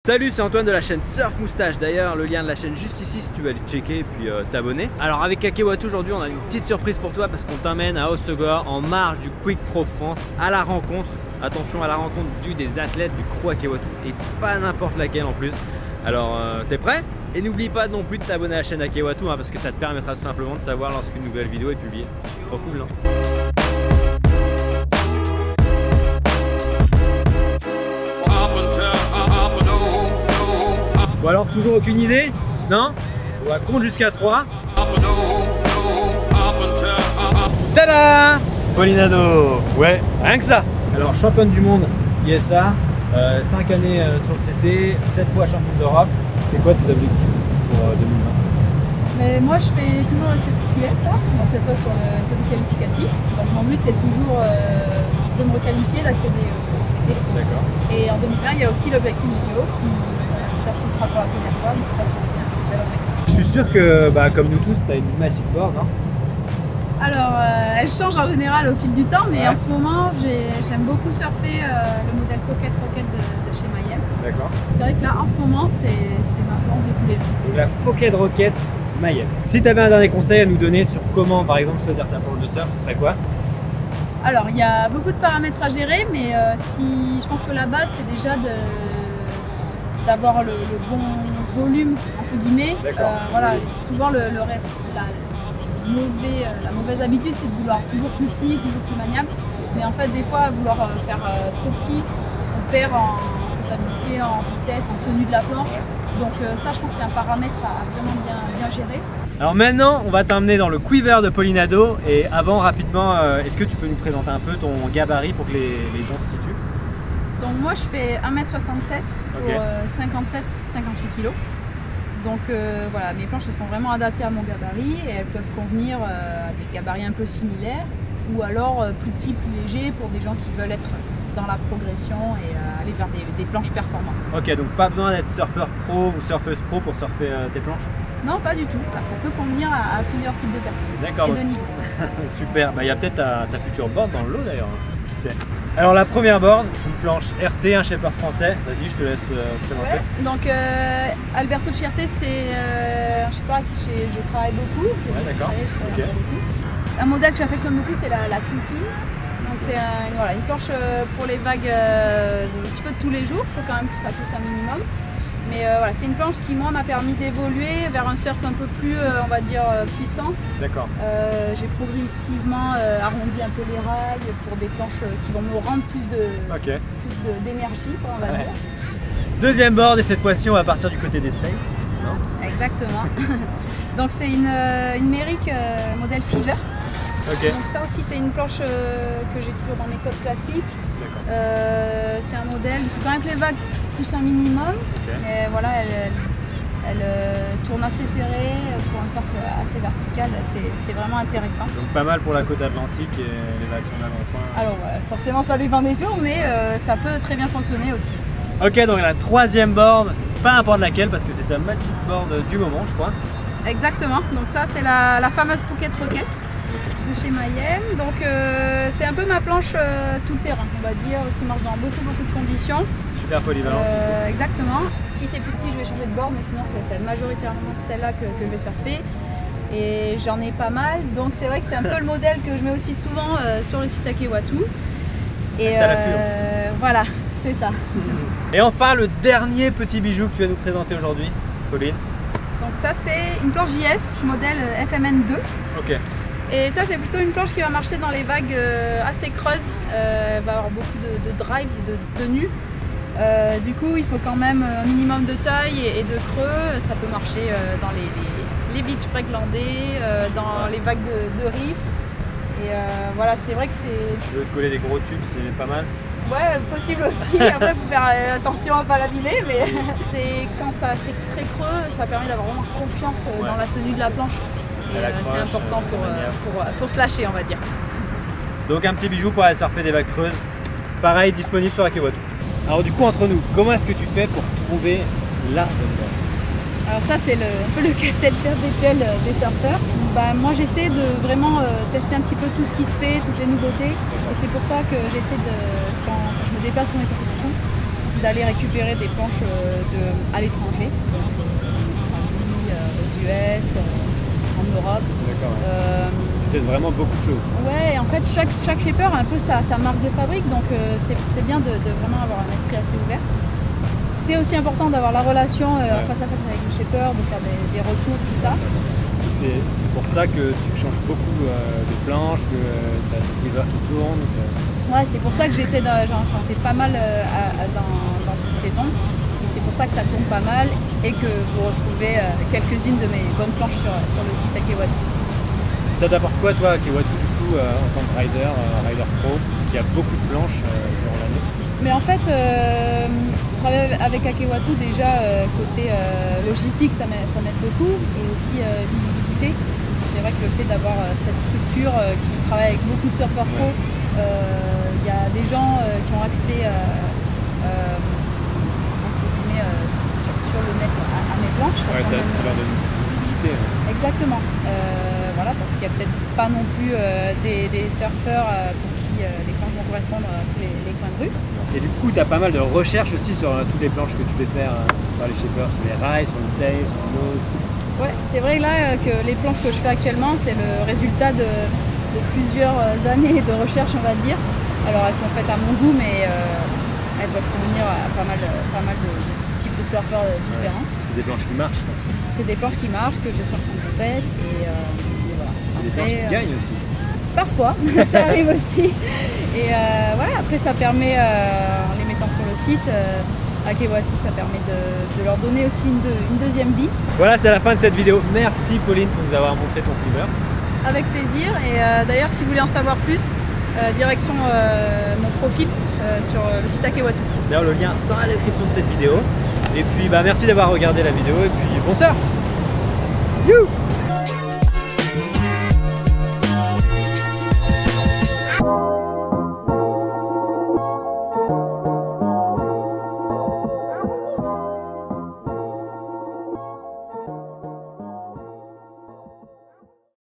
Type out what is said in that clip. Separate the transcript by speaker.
Speaker 1: Salut, c'est Antoine de la chaîne Surf Moustache. D'ailleurs, le lien de la chaîne juste ici si tu veux aller checker et puis t'abonner. Alors avec Akewatu aujourd'hui, on a une petite surprise pour toi parce qu'on t'emmène à Hossegor en marge du Quick Pro France à la rencontre. Attention, à la rencontre des athlètes du crew Akewatu et pas n'importe laquelle en plus. Alors t'es prêt? Et n'oublie pas non plus de t'abonner à la chaîne Akewatu parce que ça te permettra tout simplement de savoir lorsqu'une nouvelle vidéo est publiée. Trop cool, non? Bon alors, toujours aucune idée? Non? On va compter jusqu'à 3. Tada! Polinado! Ouais, rien que ça! Alors, championne du monde ISA, 5 années sur le CT, 7 fois championne d'Europe. C'est quoi tes objectifs pour 2020?
Speaker 2: Mais moi je fais toujours le circuit QS là, donc cette fois sur le circuit qualificatif. Donc mon but c'est toujours de me requalifier, d'accéder au CT.
Speaker 1: D'accord.
Speaker 2: Et en 2020 il y a aussi l'objectif JO qui sera pour la première fois, donc ça c'est aussi un bel objectif.
Speaker 1: Je suis sûr que comme nous tous, tu as une Magic Board, hein?
Speaker 2: Alors elle change en général au fil du temps, mais
Speaker 1: ouais.
Speaker 2: en ce moment j'aime beaucoup surfer le modèle Pocket Rocket de chez Mayhem.
Speaker 1: D'accord.
Speaker 2: C'est vrai que là en ce moment c'est ma planche de tous les jours.
Speaker 1: Donc la Pocket Rocket Mayhem. Si tu avais un dernier conseil à nous donner sur comment par exemple choisir sa planche de surf, ce serait quoi?
Speaker 2: Alors il y a beaucoup de paramètres à gérer, mais je pense que la base c'est déjà d'avoir le bon volume entre guillemets. Voilà, souvent la mauvaise habitude c'est de vouloir toujours plus petit, toujours plus maniable, mais en fait des fois à vouloir faire trop petit, on perd en flottabilité, en vitesse, en tenue de la planche. Donc ça je pense que c'est un paramètre à vraiment bien gérer.
Speaker 1: Alors maintenant on va t'emmener dans le quiver de Polinado et avant rapidement est-ce que tu peux nous présenter un peu ton gabarit pour que les gens se situent?
Speaker 2: Donc moi je fais 1m67 pour 57-58 kg. Donc voilà, mes planches elles sont vraiment adaptées à mon gabarit et elles peuvent convenir à des gabarits un peu similaires ou alors plus petits, plus légers pour des gens qui veulent être dans la progression et aller vers des planches performantes. Ok, donc pas besoin d'être surfeur pro ou surfeuse pro pour surfer tes planches? Non, pas du tout. Ça peut convenir à plusieurs types de personnes. D'accord. Et de niveaux.
Speaker 1: Super, il y a peut-être ta future board dans le lot d'ailleurs, qui sait. Alors la première board, une planche RT, un shaper français. Vas-y, je te laisse présenter.
Speaker 2: Ouais, donc Alberto Chierte, c'est un shaper à qui je travaille beaucoup.
Speaker 1: Ouais, d'accord. Okay.
Speaker 2: Un modèle que j'affectionne beaucoup, c'est la Q-Pin. Donc c'est une planche pour les vagues un petit peu de tous les jours. Il faut quand même que ça pousse un minimum. Mais voilà, c'est une planche qui moi m'a permis d'évoluer vers un surf un peu plus, on va dire, puissant. D'accord. J'ai progressivement arrondi un peu les rails pour des planches qui vont me rendre plus d'énergie, on va dire.
Speaker 1: Deuxième board et cette fois-ci on va partir du côté des States. Non?
Speaker 2: Exactement. Donc c'est une Merrick modèle Fever. Okay. Donc ça aussi c'est une planche que j'ai toujours dans mes codes classiques. C'est un modèle, il faut quand même que les vagues poussent un minimum, mais voilà, elle tourne assez serrée pour un surf assez vertical, c'est vraiment intéressant. Donc
Speaker 1: pas mal pour la côte atlantique et les vagues qu'on a dans le coin.
Speaker 2: Alors forcément ça dépend des jours, mais ça peut très bien fonctionner aussi.
Speaker 1: Ok, donc la troisième board, pas n'importe laquelle parce que c'est un Magic Board du moment je crois.
Speaker 2: Exactement, donc ça c'est la fameuse Pocket Rocket de chez Mayhem. Donc c'est un peu ma planche tout terrain, on va dire, qui marche dans beaucoup de conditions.
Speaker 1: Super polyvalent.
Speaker 2: Exactement. Si c'est petit, je vais changer de board, mais sinon c'est majoritairement celle-là que je vais surfer. Et j'en ai pas mal, donc c'est vrai que c'est un peu le modèle que je mets aussi souvent sur le site Akewatu. Et voilà, c'est ça.
Speaker 1: Et enfin le dernier petit bijou que tu vas nous présenter aujourd'hui, Pauline.
Speaker 2: Donc ça c'est une planche JS modèle FMN2.
Speaker 1: Ok.
Speaker 2: Et ça c'est plutôt une planche qui va marcher dans les vagues assez creuses, va avoir beaucoup de drive, de tenue. Du coup il faut quand même un minimum de taille et de creux, ça peut marcher dans les beach breaks landais, dans les vagues de riff. Et voilà, c'est vrai que c'est...
Speaker 1: Si tu veux te coller des gros tubes, c'est pas mal.
Speaker 2: Ouais, possible aussi, après il faut faire attention à ne pas l'abîmer, mais quand c'est très creux, ça permet d'avoir vraiment confiance dans la tenue de la planche. Et c'est important pour se lâcher, on va dire.
Speaker 1: Donc un petit bijou pour aller surfer des vagues creuses. Pareil, disponible sur Akewatu. Alors du coup, entre nous, comment est-ce que tu fais pour trouver la bonne board?
Speaker 2: Alors ça, c'est un peu le casse-tête perpétuel des surfeurs. Moi, j'essaie de vraiment tester un petit peu tout ce qui se fait, toutes les nouveautés. Et c'est pour ça que j'essaie quand je me déplace pour mes compétitions, d'aller récupérer des planches à l'étranger, donc en Australie, aux US, en Europe.
Speaker 1: D'accord. Tu testes vraiment beaucoup de choses.
Speaker 2: Ouais, en fait chaque shaper a un peu sa marque de fabrique, donc c'est bien de vraiment avoir un esprit assez ouvert. C'est aussi important d'avoir la relation face à face avec le shaper, de faire des retours, tout ça.
Speaker 1: C'est pour ça que tu changes beaucoup de planches, que tu as des rivers qui tournent.
Speaker 2: Ouais, c'est pour ça que j'en fais pas mal dans une saison. Et c'est pour ça que ça tourne pas mal et que vous retrouvez quelques-unes de mes bonnes planches sur le site Akewatu.
Speaker 1: Ça t'apporte quoi toi Akewatu du coup en tant que rider pro qui a beaucoup de planches durant l'année?
Speaker 2: Mais en fait, travailler avec Akewatu déjà côté logistique ça m'aide beaucoup et aussi visibilité. Parce que c'est vrai que le fait d'avoir cette structure qui travaille avec beaucoup de surfeurs pro, il y a des gens qui ont accès entre guillemets, sur le net à mes planches.
Speaker 1: Ouais, ça leur donne une visibilité.
Speaker 2: Exactement. Voilà, parce qu'il n'y a peut-être pas non plus des surfeurs pour qui les planches vont correspondre à tous les coins de rue.
Speaker 1: Et du coup, tu as pas mal de recherches aussi sur toutes les planches que tu fais faire par les shapers, sur les rails, sur le tail, sur le nose.
Speaker 2: Ouais, c'est vrai là que les planches que je fais actuellement, c'est le résultat de plusieurs années de recherche, on va dire. Alors elles sont faites à mon goût, mais elles peuvent convenir à pas mal de types de surfeurs différents.
Speaker 1: Ouais, c'est des planches qui marchent.
Speaker 2: C'est des planches qui marchent, que je surfe en compète et voilà.
Speaker 1: C'est des planches qui gagnent aussi.
Speaker 2: Parfois, ça arrive aussi. Et voilà, après ça permet, en les mettant sur le site, Akewatu, ça permet de leur donner aussi une deuxième vie.
Speaker 1: Voilà, c'est la fin de cette vidéo. Merci Pauline pour nous avoir montré ton fliver.
Speaker 2: Avec plaisir. Et d'ailleurs, si vous voulez en savoir plus, direction mon profil sur le site Akewatu.
Speaker 1: D'ailleurs, le lien dans la description de cette vidéo. Et puis, merci d'avoir regardé la vidéo et puis bon surf. You.